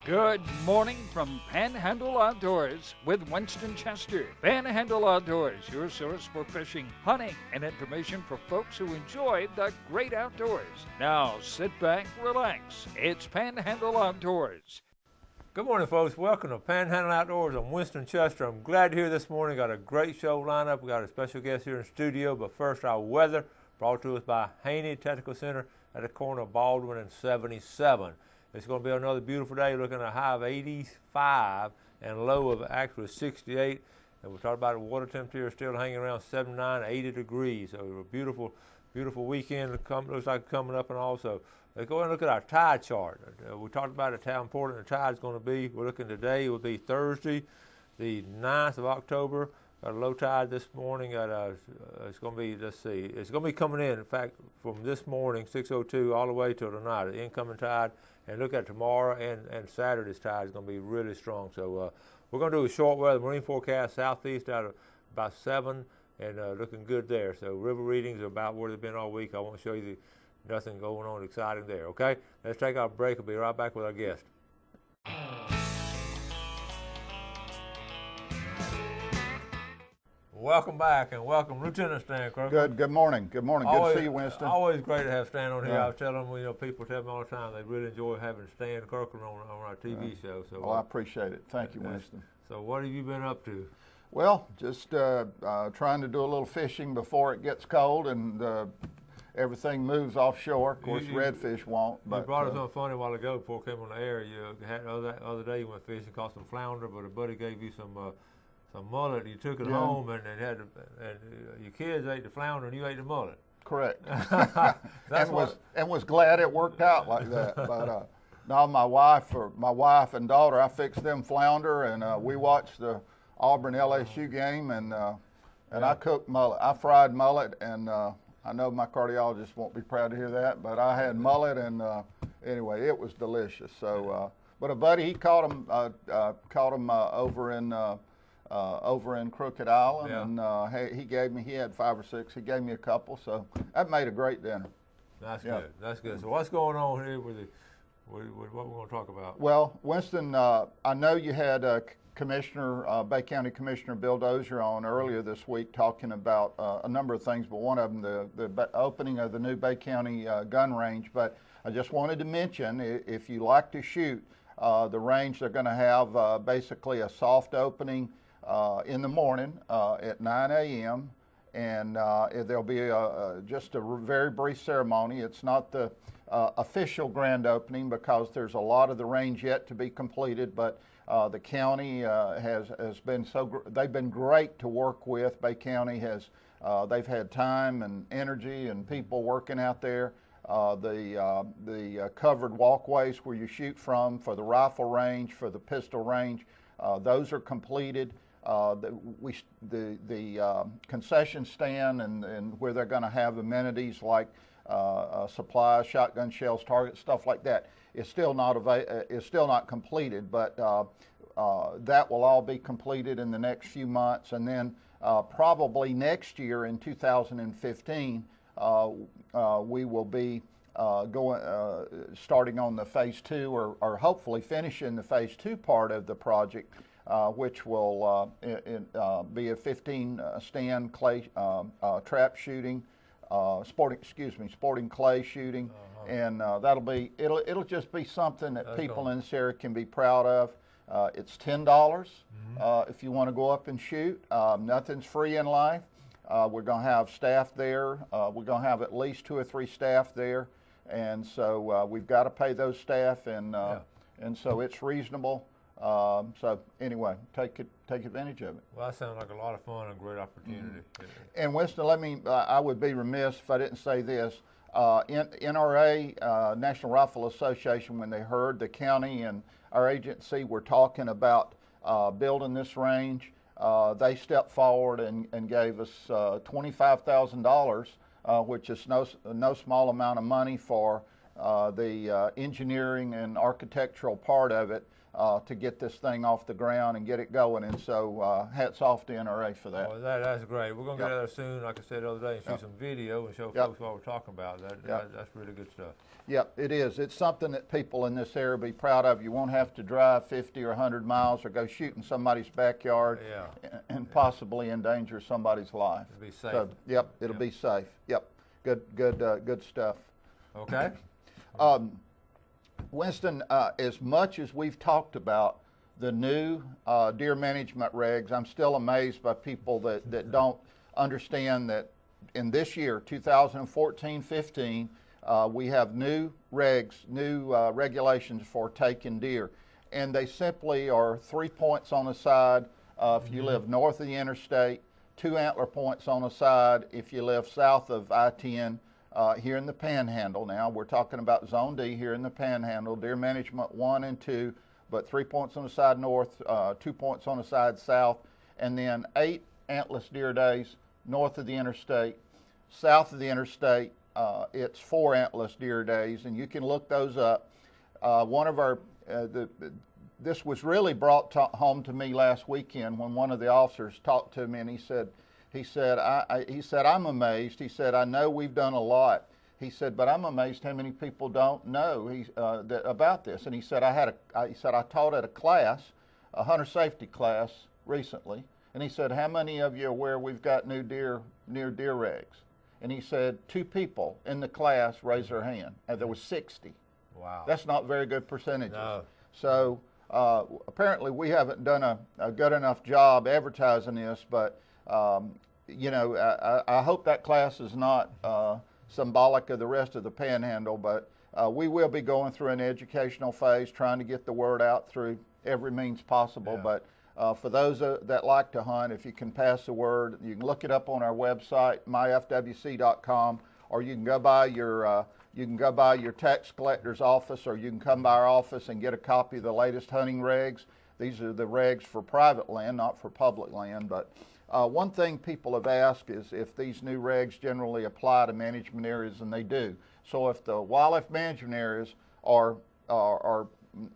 Good morning from Panhandle Outdoors with Winston Chester. Panhandle Outdoors, your source for fishing, hunting, and information for folks who enjoy the great outdoors. Now sit back, relax. It's Panhandle Outdoors. Good morning, folks. Welcome to Panhandle Outdoors. I'm Winston Chester. I'm glad to hear this morning. Got a great show lineup. We got a special guest here in the studio. But first, our weather brought to us by Haney Technical Center at the corner of Baldwin and 77. It's going to be another beautiful day, looking at a high of 85 and a low of actually 68. And we talked about the water temperature still hanging around 79, 80 degrees. So a beautiful, beautiful weekend looks like coming up. And also, let's go ahead and look at our tide chart. We talked about how important the tide is going to be. We're looking today. It will be Thursday, the 9th of October. Got a low tide this morning. It's going to be, let's see, it's going to be coming in fact, from this morning, 6:02, all the way till tonight, the incoming tide. And look at tomorrow and Saturday's tide is going to be really strong. So we're going to do a short weather marine forecast southeast out of about 7 and looking good there. So river readings are about where they've been all week. I won't show you nothing going on exciting there, okay? Let's take our break. We'll be right back with our guest. Welcome back, and welcome Lieutenant Stan Kirkland. Good morning. Good morning. Good to see you, Winston. Always great to have Stan on here. I was telling them, people tell me all the time they really enjoy having Stan Kirkland on our TV show. So, I appreciate it. Thank you, Winston. So what have you been up to? Well, just trying to do a little fishing before it gets cold and everything moves offshore. Of course, redfish won't. You brought us something funny a while ago before we came on the air. You had the other day you went fishing, caught some flounder, but a buddy gave you some mullet. You took it home and your kids ate the flounder and you ate the mullet. Correct. and was glad it worked out like that. But no, my wife and daughter, I fixed them flounder, and we watched the Auburn LSU game, and I cooked mullet. I fried mullet, and I know my cardiologist won't be proud to hear that, but I had mullet, and anyway, it was delicious. So, but a buddy, he caught them over in Crooked Island, and he had 5 or 6. He gave me a couple, so that made a great dinner. That's good. That's good. So what's going on here with what we're going to talk about? Well, Winston, I know you had Bay County Commissioner Bill Dozier on earlier this week talking about a number of things, but one of them the opening of the new Bay County gun range. But I just wanted to mention, if you like to shoot, the range they're going to have basically a soft opening in the morning at 9 a.m. and there'll be just a very brief ceremony. It's not the official grand opening because there's a lot of the range yet to be completed, but the county has been they've been great to work with. Bay County has they've had time and energy and people working out there. The covered walkways where you shoot from for the rifle range, for the pistol range, those are completed. The concession stand and where they're going to have amenities like supplies, shotgun shells, targets, stuff like that is still not completed, but that will all be completed in the next few months, and then probably next year in 2015 we will be starting on the phase 2 or hopefully finishing the phase 2 part of the project. Which will be a 15 stand clay trap shooting, sporting clay shooting, and it'll just be something that people in this area can be proud of. It's $10 if you want to go up and shoot. Nothing's free in life. We're going to have staff there. We're going to have at least 2 or 3 staff there, and so we've got to pay those staff, and so it's reasonable. So anyway, take advantage of it. Well, that sounds like a lot of fun and great opportunity. And Winston, I would be remiss if I didn't say this. NRA, National Rifle Association, when they heard the county and our agency were talking about building this range, they stepped forward and gave us $25,000, which is no small amount of money for the engineering and architectural part of it to get this thing off the ground and get it going. And so hats off to NRA for that. Well, that's great. We're going to get out there soon, like I said the other day, and shoot some video and show folks what we're talking about. That's really good stuff. Yep, it is. It's something that people in this area be proud of. You won't have to drive 50 or 100 miles or go shoot in somebody's backyard and possibly endanger somebody's life. It'll be safe. So, it'll be safe. Yep, good stuff. Okay. Winston, as much as we've talked about the new deer management regs, I'm still amazed by people that don't understand that in this year, 2014-15, we have new regs, new regulations for taking deer, and they simply are 3 points on the side if you live north of the interstate, 2 antler points on the side if you live south of I-10 here in the Panhandle. Now we're talking about Zone D here in the Panhandle, deer management 1 and 2, but 3 points on the side north, 2 points on the side south, and then 8 antlerless deer days north of the interstate. South of the interstate, it's 4 antlerless deer days, and you can look those up. One of our, this was really brought home to me last weekend when one of the officers talked to me, and he said, I'm amazed. He said, I know we've done a lot. He said, but I'm amazed how many people don't know about this. And he said, I taught at a class, a hunter safety class recently, and he said, how many of you are aware we've got new deer regs? And he said 2 people in the class raised their hand, and there was 60. Wow. That's not very good percentages. No. So apparently we haven't done a good enough job advertising this, but you know, I hope that class is not symbolic of the rest of the Panhandle, but we will be going through an educational phase, trying to get the word out through every means possible. But for those that like to hunt, if you can pass the word, you can look it up on our website, myfwc.com, or you can go by your tax collector's office, or you can come by our office and get a copy of the latest hunting regs. These are the regs for private land, not for public land. But one thing people have asked is if these new regs generally apply to management areas, and they do. So if the wildlife management areas are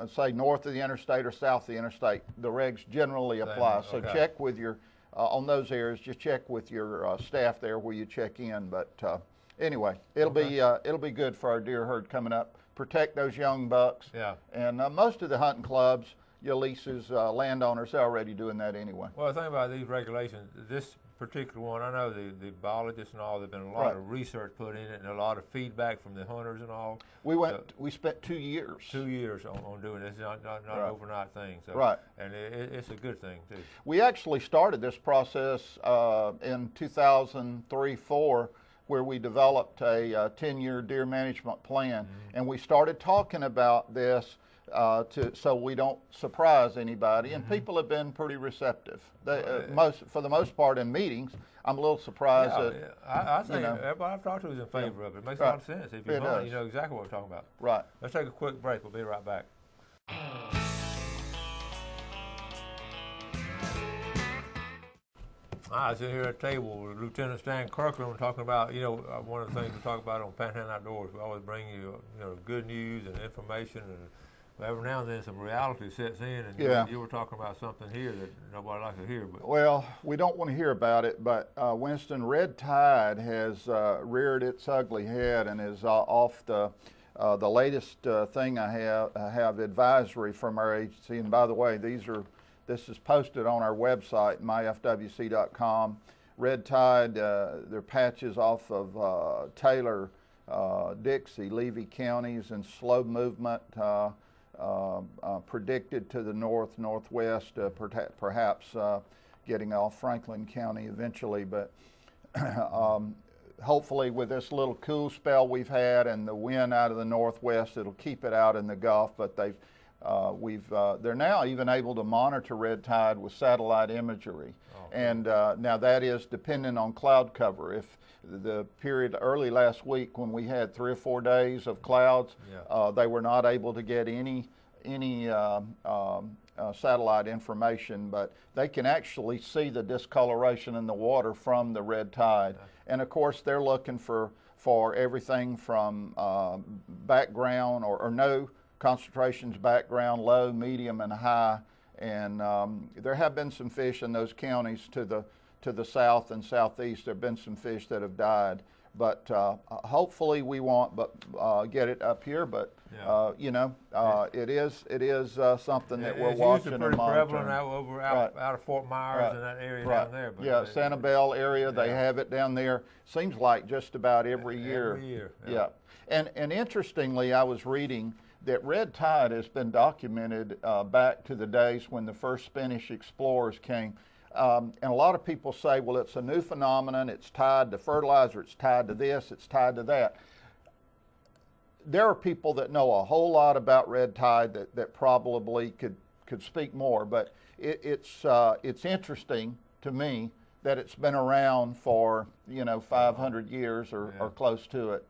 say north of the interstate or south of the interstate, the regs generally apply. So check with your, on those areas, just check with your staff there where you check in. But anyway, it'll be good for our deer herd coming up. Protect those young bucks. Yeah. And most of the hunting clubs, your leases, landowners, they're already doing that anyway. Well, the thing about these regulations, this particular one, I know the biologists and all, there's been a lot of research put in it and a lot of feedback from the hunters and all. We spent 2 years. 2 years on doing this. It's not an overnight thing. So, and it's a good thing too. We actually started this process in 2003-04, where we developed a 10-year deer management plan, and we started talking about this so we don't surprise anybody, and people have been pretty receptive. For the most part in meetings, I'm a little surprised that I think everybody I've talked to is in favor of it. It makes a lot of sense. If you hunt, you know exactly what we're talking about. Right. Let's take a quick break. We'll be right back. I was sitting here at the table with Lieutenant Stan Kirkland. We're talking about, one of the things we talk about on Panhandle Outdoors. We always bring you, good news and information, and every now and then some reality sets in. And you were talking about something here that nobody likes to hear. But well, we don't want to hear about it, but Winston, red tide has reared its ugly head and is off the latest thing I have advisory from our agency. And by the way, this is posted on our website, myfwc.com. Red tide, they're patches off of Taylor, Dixie, Levy counties, and slow movement predicted to the northwest, perhaps getting off Franklin County eventually. But hopefully with this little cool spell we've had and the wind out of the northwest, it'll keep it out in the Gulf. But they're now even able to monitor red tide with satellite imagery. And now that is dependent on cloud cover. If the period early last week when we had 3 or 4 days of clouds, they were not able to get any satellite information, but they can actually see the discoloration in the water from the red tide. And of course they're looking for for everything from background or no concentrations background, low, medium, and high. And there have been some fish in those counties to the south and southeast. There have been some fish that have died. But hopefully we won't get it up here. But it is something that we're watching and monitoring. It's pretty prevalent out of Fort Myers and that area down there. But Sanibel area, they have it down there. Seems like just about every year. Every year. Yeah. And interestingly, I was reading that red tide has been documented back to the days when the first Spanish explorers came. And a lot of people say, well, it's a new phenomenon, it's tied to fertilizer, it's tied to this, it's tied to that. There are people that know a whole lot about red tide that probably could speak more, but it's interesting to me that it's been around for 500 years or close to it.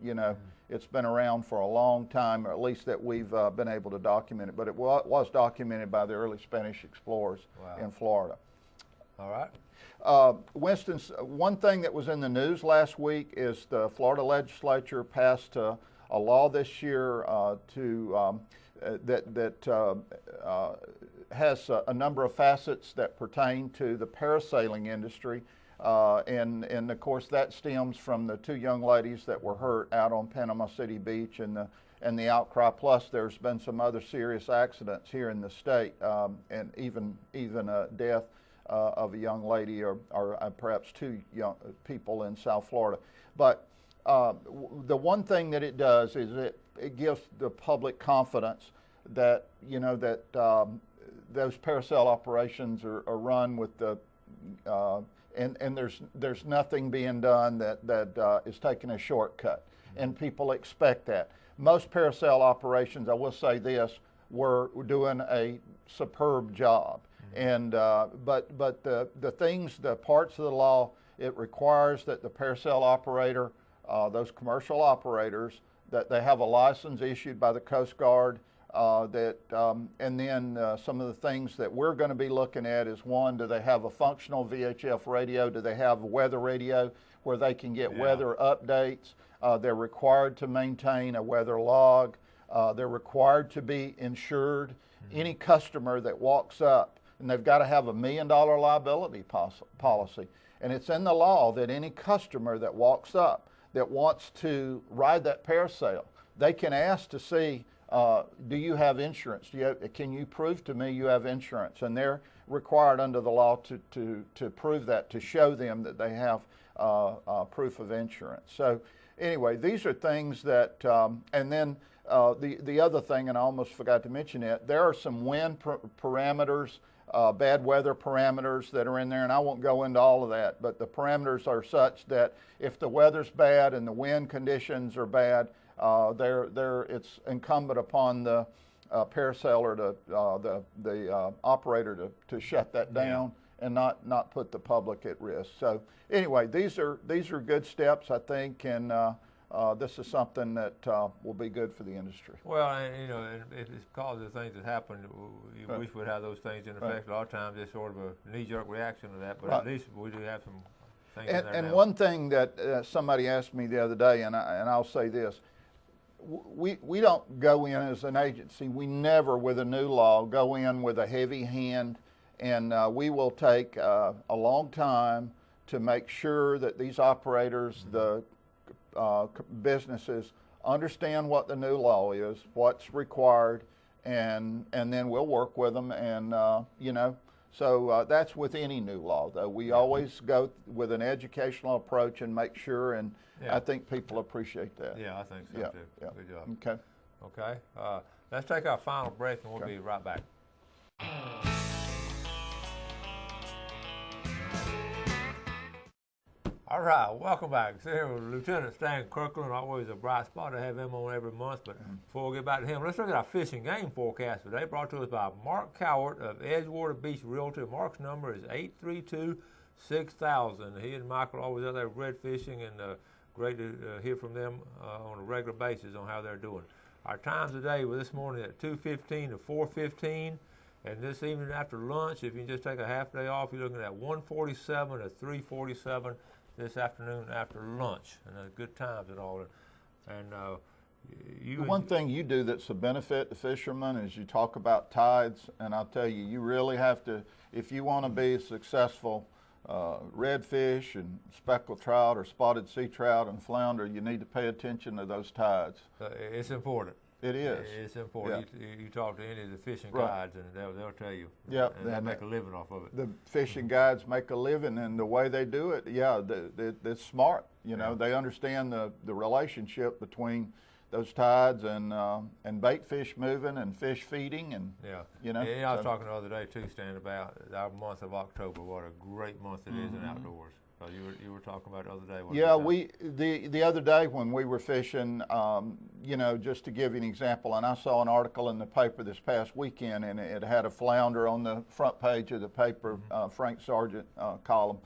It's been around for a long time, or at least that we've been able to document it. But it was documented by the early Spanish explorers in Florida. All right. Winston, one thing that was in the news last week is the Florida legislature passed a law this year that has a number of facets that pertain to the parasailing industry. And of course that stems from the two young ladies that were hurt out on Panama City Beach and the outcry. Plus there's been some other serious accidents here in the state, and even a death of a young lady or perhaps two young people in South Florida. But the one thing that it does is it gives the public confidence that those parasail operations are run with the and there's nothing being done that is taking a shortcut, and people expect that. Most parasail operations, I will say this, were doing a superb job. And but the parts of the law, it requires that the parasail operator, those commercial operators, that they have a license issued by the Coast Guard. And then some of the things that we're going to be looking at is, one, do they have a functional VHF radio? Do they have a weather radio where they can get weather updates? They're required to maintain a weather log. They're required to be insured. Any customer that walks up, and they've got to have $1 million liability policy. And it's in the law that any customer that walks up that wants to ride that parasail, they can ask to see, do you have insurance? Can you prove to me you have insurance? And they're required under the law to prove that, to show them that they have proof of insurance. So anyway, these are things that, and then the other thing, and I almost forgot to mention it, there are some wind parameters, bad weather parameters that are in there, and I won't go into all of that, but the parameters are such that if the weather's bad and the wind conditions are bad, it's incumbent upon the parasailer, the operator to shut that down and not put the public at risk. So anyway, these are good steps, I think, and this is something that will be good for the industry. Well, and it's because of the things that happened. You wish we'd have those things in effect. A lot of times it's sort of a knee-jerk reaction to that, but at least we do have some things in there And now. one thing that somebody asked me the other day, and I'll say this, we don't go in as an agency. We never, with a new law, go in with a heavy hand, and we will take a long time to make sure that these operators, the businesses, understand what the new law is, what's required, and then we'll work with them. And so that's with any new law, though. We always go with an educational approach and make sure, and I think people appreciate that. Yeah, I think so too. Yeah. Good job. Okay. Okay. Let's take our final break, and we'll be right back. All right, welcome back. So here with Lieutenant Stan Kirkland. Always a bright spot to have him on every month. But before we get back to him, let's look at our fishing game forecast today, brought to us by Mark Cowart of Edgewater Beach Realty. Mark's number is 832-6000. He and Michael are always out there red fishing, and great to hear from them on a regular basis on how they're doing. Our times today were this morning at 2:15 to 4:15. And this evening after lunch, if you can just take a half day off, you're looking at 1:47 to 3:47. this afternoon after lunch, and good times and all. And the one thing you do that's a benefit to fishermen is you talk about tides, and I'll tell you, you really have to, if you want to be successful redfish and speckled trout or spotted sea trout and flounder, you need to pay attention to those tides. It's important. It is. It's important. Yeah. You talk to any of the fishing right. guides, and they'll tell you. Yeah, and they make a living off of it. The fishing guides make a living, and the way they do it, yeah, it's smart. You know, they understand the relationship between those tides and bait fish moving and fish feeding, and you know. Yeah, I was talking the other day too, Stan, about our month of October. What a great month it is in outdoors. So you were talking about it the other day. Yeah, the other day when we were fishing, you know, just to give you an example, and I saw an article in the paper this past weekend, and it had a flounder on the front page of the paper, Frank Sargent column.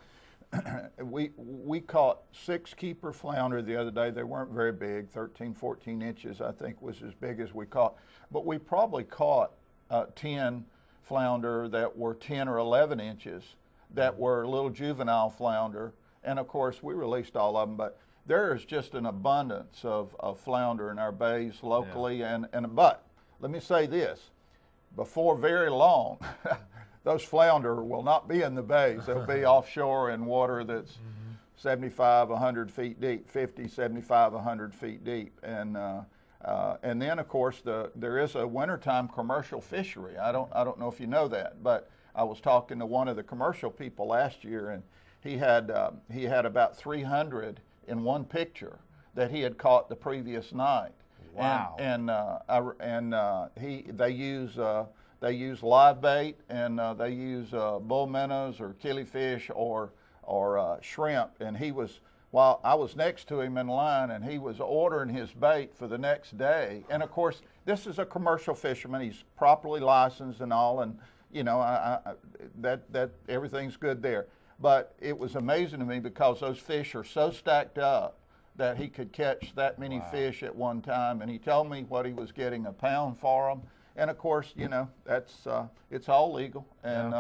we caught 6 keeper flounder the other day. They weren't very big, 13, 14 inches, I think was as big as we caught. But we probably caught 10 flounder that were 10 or 11 inches that were little juvenile flounder. And of course, we released all of them, but there is just an abundance of flounder in our bays locally. Yeah. But let me say this, before very long, those flounder will not be in the bays. They'll be offshore in water that's 75, 100 feet deep, 50, 75, 100 feet deep. And then, of course, there is a wintertime commercial fishery. I don't know if you know that, but I was talking to one of the commercial people last year, and he had about 300 in one picture that he had caught the previous night. Wow! They use live bait, and they use bull minnows or killifish or shrimp. And while I was next to him in line, and he was ordering his bait for the next day. And of course, this is a commercial fisherman. He's properly licensed and all, and you know, that everything's good there. But it was amazing to me because those fish are so stacked up that he could catch that many fish at one time. And he told me what he was getting a pound for them. And of course, you know, that's it's all legal. And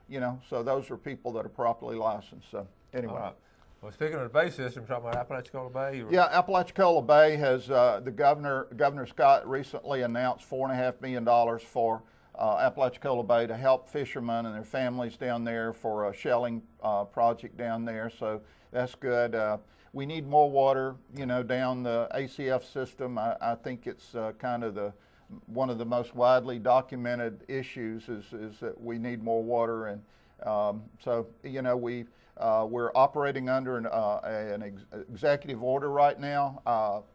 you know, so those are people that are properly licensed. So anyway. All right. Well, speaking of the bay system, talking about Apalachicola Bay. Yeah, Apalachicola Bay has the Governor Scott recently announced $4.5 million for Apalachicola Bay to help fishermen and their families down there for a shelling project down there. So that's good. We need more water, you know, down the ACF system. I think it's kind of one of the most widely documented issues is that we need more water. And so, you know, we're operating under an executive order right now.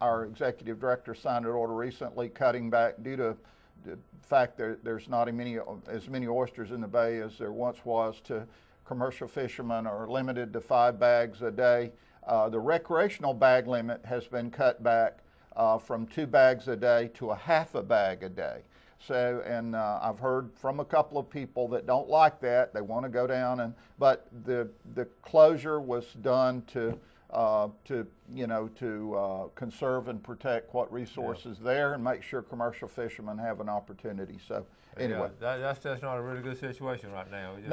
Our executive director signed an order recently cutting back due to the fact that there's not as many oysters in the bay as there once was. To commercial fishermen are limited to 5 bags a day. The recreational bag limit has been cut back from 2 bags a day to a half a bag a day. So, and I've heard from a couple of people that don't like that. They want to go down, but the closure was done to conserve and protect what resources there and make sure commercial fishermen have an opportunity. So anyway, that's not a really good situation right now. It's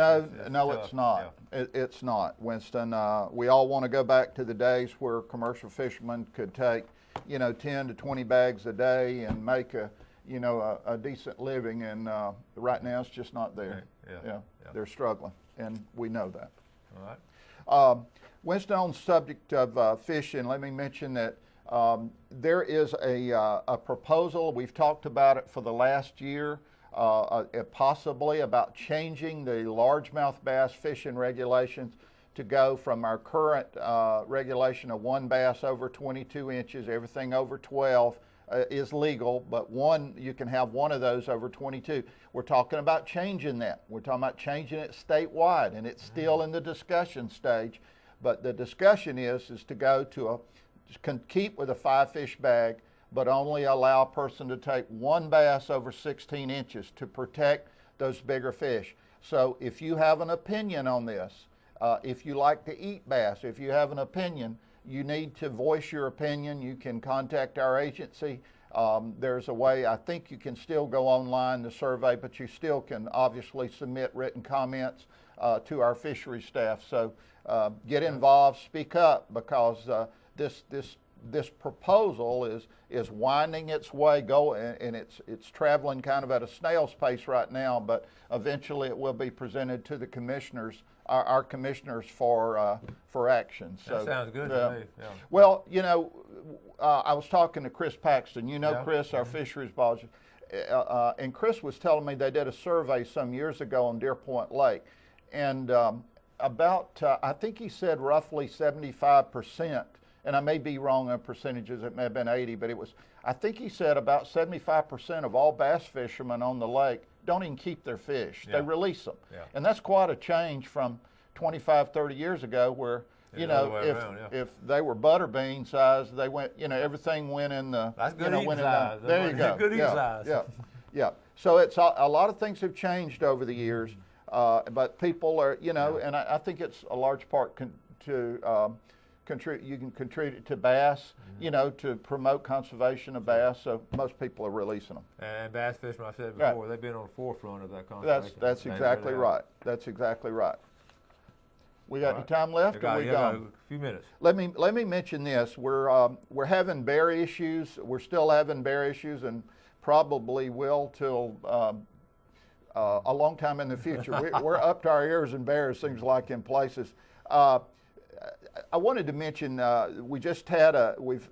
not. Yeah. It's not, Winston. We all want to go back to the days where commercial fishermen could take, 10 to 20 bags a day and make a decent living, and right now it's just not there. Yeah. They're struggling, and we know that. All right. Winston, on the subject of fishing, let me mention that there is a proposal. We've talked about it for the last year, possibly about changing the largemouth bass fishing regulations to go from our current regulation of 1 bass over 22 inches, everything over 12 is legal, but you can have one of those over 22. We're talking about changing that. We're talking about changing it statewide, and it's still in the discussion stage. But the discussion is to go to keep with a 5-fish bag, but only allow a person to take 1 bass over 16 inches to protect those bigger fish. So if you have an opinion on this, if you like to eat bass, if you have an opinion, you need to voice your opinion. You can contact our agency. There's a way, I think you can still go online to survey, but you still can obviously submit written comments to our fisheries staff. So get involved, speak up, because this proposal is winding its way, and it's traveling kind of at a snail's pace right now, but eventually it will be presented to the commissioners, our commissioners for action. So that sounds good to me. Yeah. Well, you know, I was talking to Chris Paxton. You know, Yeah. Chris, our fisheries boss, and Chris was telling me they did a survey some years ago on Deer Point Lake, and about I think he said roughly 75%. And I may be wrong on percentages, it may have been 80, but I think he said about 75% of all bass fishermen on the lake don't even keep their fish. Yeah. They release them. Yeah. And that's quite a change from 25, 30 years ago where, you know, if they were butterbean size, they went, you know, everything went in the, that's good you know, eating went size. in the, there you go. Good eating size. Yeah, yeah. So it's a lot of things have changed over the years, but people are, you know, and I think it's a large part you can contribute to bass, you know, to promote conservation of bass. So most people are releasing them. And bass fishermen, I said before, they've been on the forefront of that conservation. That's exactly right. That's exactly right. We got any time left? Got a few minutes. Let me mention this. We're having bear issues. We're still having bear issues, and probably will till a long time in the future. We're up to our ears in bears, seems like, in places. I wanted to mention we just had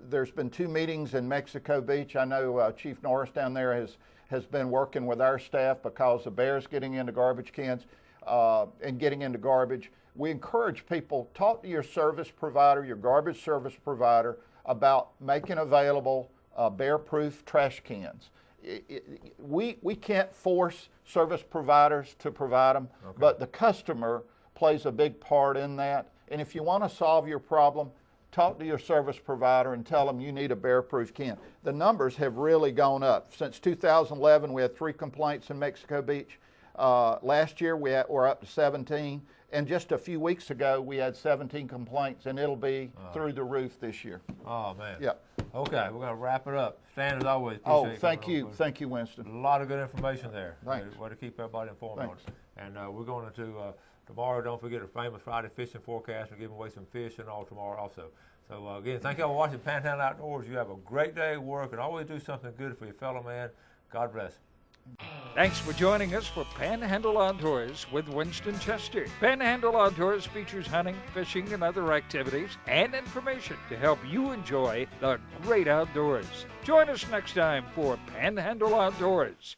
there's been 2 meetings in Mexico Beach. I know Chief Norris down there has been working with our staff because the bears getting into garbage cans and getting into garbage. We encourage people, talk to your service provider, your garbage service provider, about making available bear-proof trash cans. We can't force service providers to provide them, but the customer plays a big part in that. And if you want to solve your problem, talk to your service provider and tell them you need a bear-proof can. The numbers have really gone up. Since 2011, we had 3 complaints in Mexico Beach. Last year, we're up to 17. And just a few weeks ago, we had 17 complaints, and it'll be through the roof this year. Oh, man. Yeah. Okay, we're going to wrap it up. Stan, as always, appreciate thank you. Thank you, Winston. A lot of good information there. Thanks. Way to keep everybody informed on it. And we're going to tomorrow, don't forget a famous Friday fishing forecast. We're giving away some fish and all tomorrow also. So again, thank you all for watching Panhandle Outdoors. You have a great day at work, and always do something good for your fellow man. God bless. Thanks for joining us for Panhandle Outdoors with Winston Chester. Panhandle Outdoors features hunting, fishing, and other activities and information to help you enjoy the great outdoors. Join us next time for Panhandle Outdoors.